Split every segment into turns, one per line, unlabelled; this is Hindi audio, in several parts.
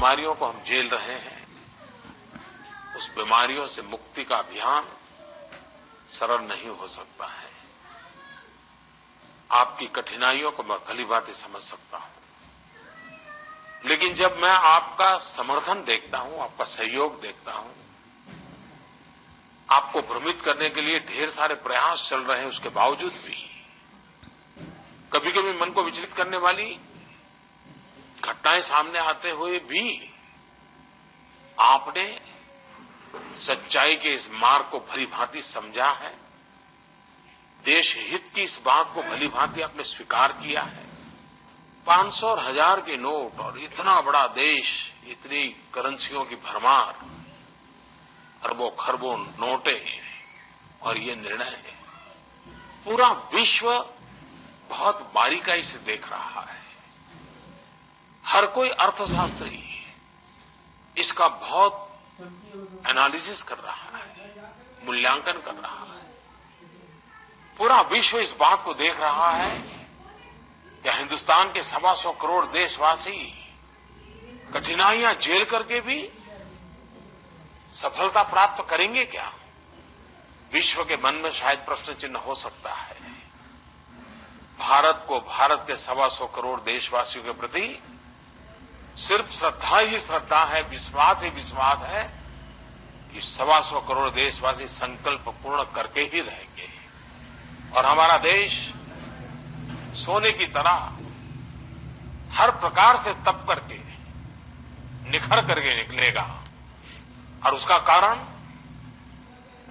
बीमारियों को हम झेल रहे हैं, उस बीमारियों से मुक्ति का अभियान सरल नहीं हो सकता है। आपकी कठिनाइयों को मैं भलीभांति समझ सकता हूं, लेकिन जब मैं आपका समर्थन देखता हूं, आपका सहयोग देखता हूं, आपको भ्रमित करने के लिए ढेर सारे प्रयास चल रहे हैं, उसके बावजूद भी कभी कभी मन को विचलित करने वाली घटनाएं सामने आते हुए भी आपने सच्चाई के इस मार्ग को भलीभांति समझा है, देश हित की इस बात को भलीभांति आपने स्वीकार किया है। 500 और 1000 के नोट और इतना बड़ा देश, इतनी करेंसियों की भरमार, अरबों खरबों नोटें और ये निर्णय पूरा विश्व बहुत बारीकाई से देख रहा है। हर कोई अर्थशास्त्री इसका बहुत एनालिसिस कर रहा है, मूल्यांकन कर रहा है। पूरा विश्व इस बात को देख रहा है कि हिंदुस्तान के 125 करोड़ देशवासी कठिनाइयां झेल करके भी सफलता प्राप्त करेंगे क्या? विश्व के मन में शायद प्रश्न चिन्ह हो सकता है। भारत को, भारत के 125 करोड़ देशवासियों के प्रति सिर्फ श्रद्धा ही श्रद्धा है, विश्वास ही विश्वास है कि 125 करोड़ देशवासी संकल्प पूर्ण करके ही रहेंगे और हमारा देश सोने की तरह हर प्रकार से तप करके, निखर करके निकलेगा। और उसका कारण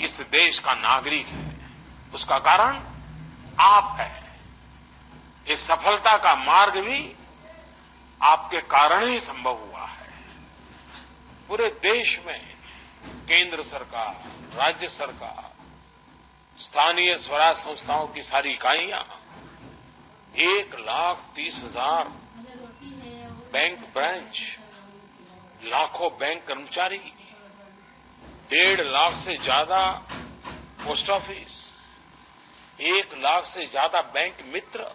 इस देश का नागरिक है, उसका कारण आप है। इस सफलता का मार्ग भी आपके कारण ही संभव हुआ है। पूरे देश में केंद्र सरकार, राज्य सरकार, स्थानीय स्वराज संस्थाओं की सारी इकाइयां, 1,30,000 बैंक ब्रांच, लाखों बैंक कर्मचारी, 1.5 लाख से ज्यादा पोस्ट ऑफिस, 1 लाख से ज्यादा बैंक मित्र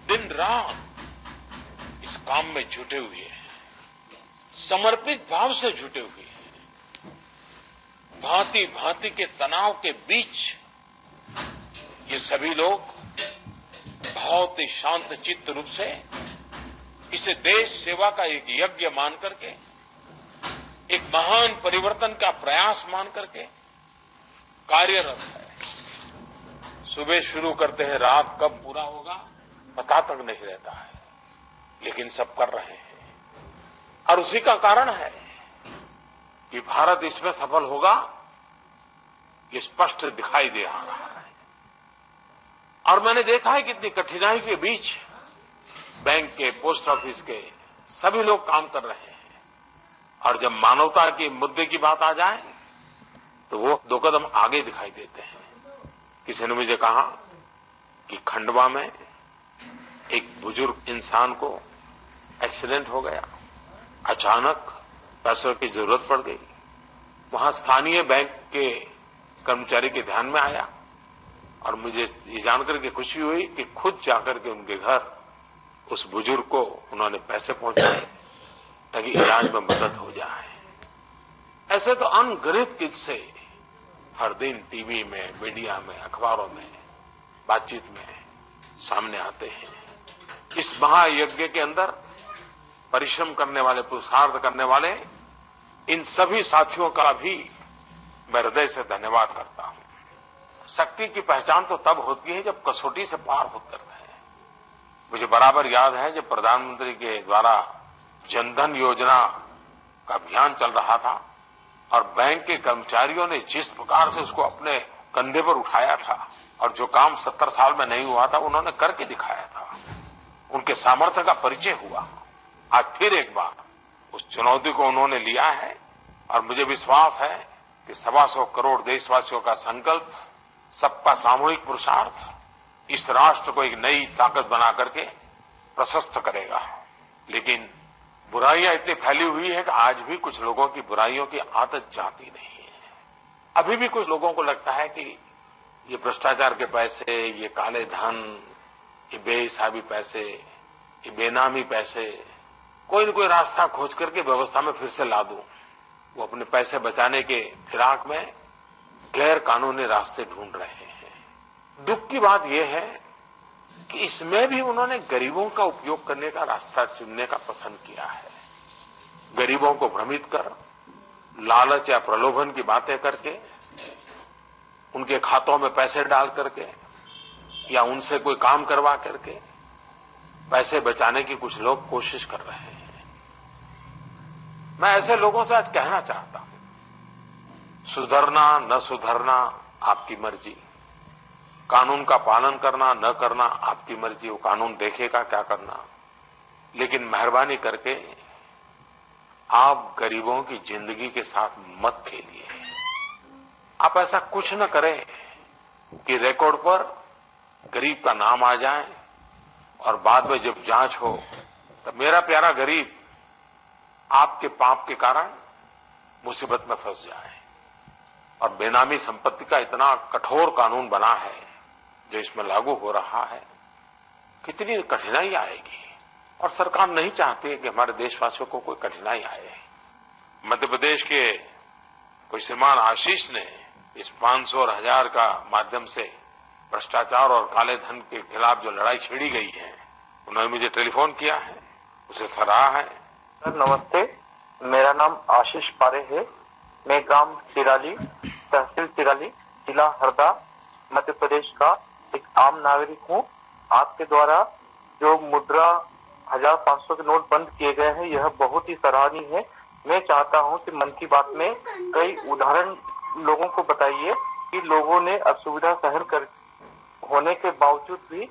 दिन रात इस काम में जुटे हुए हैं, समर्पित भाव से जुटे हुए हैं। भांति भांति के तनाव के बीच ये सभी लोग बहुत ही शांत चित्त रूप से इसे देश सेवा का एक यज्ञ मान करके, एक महान परिवर्तन का प्रयास मान करके कार्यरत है। सुबह शुरू करते हैं, रात कब पूरा होगा पता तक नहीं रहता है, लेकिन सब कर रहे हैं। और उसी का कारण है कि भारत इसमें सफल होगा, ये स्पष्ट दिखाई दे आ रहा है। और मैंने देखा है कि इतनी कठिनाई के बीच बैंक के, पोस्ट ऑफिस के सभी लोग काम कर रहे हैं। और जब मानवता के मुद्दे की बात आ जाए तो वो 2 कदम आगे दिखाई देते हैं। किसी ने मुझे कहा कि खंडवा में एक बुजुर्ग इंसान को एक्सीडेंट हो गया, अचानक पैसों की जरूरत पड़ गई। वहां स्थानीय बैंक के कर्मचारी के ध्यान में आया और मुझे ये जानकर के खुशी हुई कि खुद जाकर के उनके घर उस बुजुर्ग को उन्होंने पैसे पहुंचाए ताकि इलाज में मदद हो जाए। ऐसे तो अनगिनत किस्से हर दिन टीवी में, मीडिया में, अखबारों में, बातचीत में सामने आते हैं। इस महायज्ञ के अंदर परिश्रम करने वाले, पुरुषार्थ करने वाले इन सभी साथियों का भी मैं हृदय से धन्यवाद करता हूं। शक्ति की पहचान तो तब होती है जब कसौटी से पार उतरते हैं। मुझे बराबर याद है जब प्रधानमंत्री के द्वारा जनधन योजना का अभियान चल रहा था और बैंक के कर्मचारियों ने जिस प्रकार से उसको अपने कंधे पर उठाया था और जो काम 70 साल में नहीं हुआ था उन्होंने करके दिखाया था, उनके सामर्थ्य का परिचय हुआ। आज फिर एक बार उस चुनौती को उन्होंने लिया है और मुझे विश्वास है कि 125 करोड़ देशवासियों का संकल्प, सबका सामूहिक पुरुषार्थ इस राष्ट्र को एक नई ताकत बना करके प्रशस्त करेगा। लेकिन बुराइयां इतनी फैली हुई है कि आज भी कुछ लोगों की बुराइयों की आदत जाती नहीं है। अभी भी कुछ लोगों को लगता है कि ये भ्रष्टाचार के पैसे, ये काले धन, ये बेहिसाबी पैसे, ये बेनामी पैसे कोई न कोई रास्ता खोज करके व्यवस्था में फिर से ला दूं। वो अपने पैसे बचाने के फिराक में गैर कानूनी रास्ते ढूंढ रहे हैं। दुख की बात यह है कि इसमें भी उन्होंने गरीबों का उपयोग करने का रास्ता चुनने का पसंद किया है। गरीबों को भ्रमित कर, लालच या प्रलोभन की बातें करके, उनके खातों में पैसे डाल करके या उनसे कोई काम करवा करके पैसे बचाने की कुछ लोग कोशिश कर रहे हैं। मैं ऐसे लोगों से आज कहना चाहता हूं, सुधरना न सुधरना आपकी मर्जी, कानून का पालन करना न करना आपकी मर्जी, वो कानून देखेगा क्या करना, लेकिन मेहरबानी करके आप गरीबों की जिंदगी के साथ मत खेलिए। आप ऐसा कुछ न करें कि रिकॉर्ड पर गरीब का नाम आ जाए और बाद में जब जांच हो तो मेरा प्यारा गरीब आपके पाप के कारण मुसीबत में फंस जाए। और बेनामी संपत्ति का इतना कठोर कानून बना है जो इसमें लागू हो रहा है, कितनी कठिनाई आएगी। और सरकार नहीं चाहती है कि हमारे देशवासियों को कोई कठिनाई आए। मध्य प्रदेश के कोई श्रीमान आशीष ने इस 500 और 1000 का माध्यम से भ्रष्टाचार और काले धन के खिलाफ जो लड़ाई छिड़ी गई है, उन्होंने मुझे टेलीफोन किया है, उसे सराहा है।
सर नमस्ते, मेरा नाम आशीष पारे है। मैं ग्राम तिराली, तहसील तिराली, जिला हरदा, मध्य प्रदेश का एक आम नागरिक हूँ। आपके द्वारा जो मुद्रा 1500 के नोट बंद किए गए हैं, यह बहुत ही सराहनीय है। मैं चाहता हूं कि मन की बात में कई उदाहरण लोगों को बताइए कि लोगों ने असुविधा सहन कर होने के बावजूद भी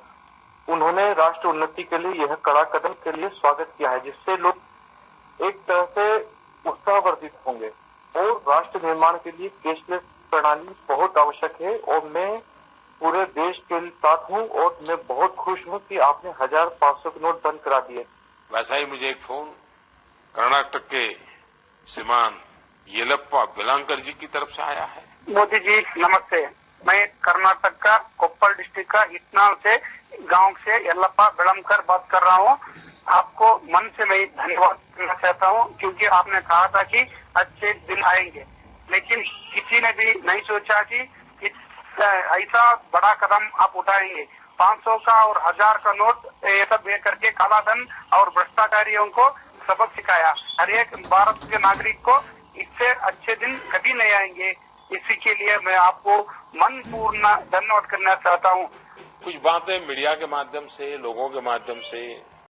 उन्होंने राष्ट्र उन्नति के लिए यह कड़ा कदम के लिए स्वागत किया है, जिससे लोग एक तरह से उत्साहवर्धित होंगे। और राष्ट्र निर्माण के लिए कैशलेस प्रणाली बहुत आवश्यक है और मैं पूरे देश के साथ हूँ और मैं बहुत खुश हूँ कि आपने 1500 के नोट बंद करा दिए।
वैसा ही मुझे एक फोन कर्नाटक के श्रीमान येलप्पा वेलांकर जी की तरफ से आया है।
मोदी जी नमस्ते, मैं कर्नाटक का कोप्पल डिस्ट्रिक्ट का इटनाल से गांव से येलप्पा वेलांकर बात कर रहा हूं। आपको मन से मैं धन्यवाद करना चाहता हूं, क्योंकि आपने कहा था कि अच्छे दिन आएंगे, लेकिन किसी ने भी नहीं सोचा कि ऐसा बड़ा कदम आप उठाएंगे। 500 का और 1000 का नोट ये सब दे करके कालाधन और भ्रष्टाचारियों को सबक सिखाया। हर एक भारत के नागरिक को इससे अच्छे दिन कभी नहीं आएंगे। इसी के लिए मैं आपको मन पूर्ण धन्यवाद करना चाहता हूँ।
कुछ बातें मीडिया के माध्यम से, लोगों के माध्यम से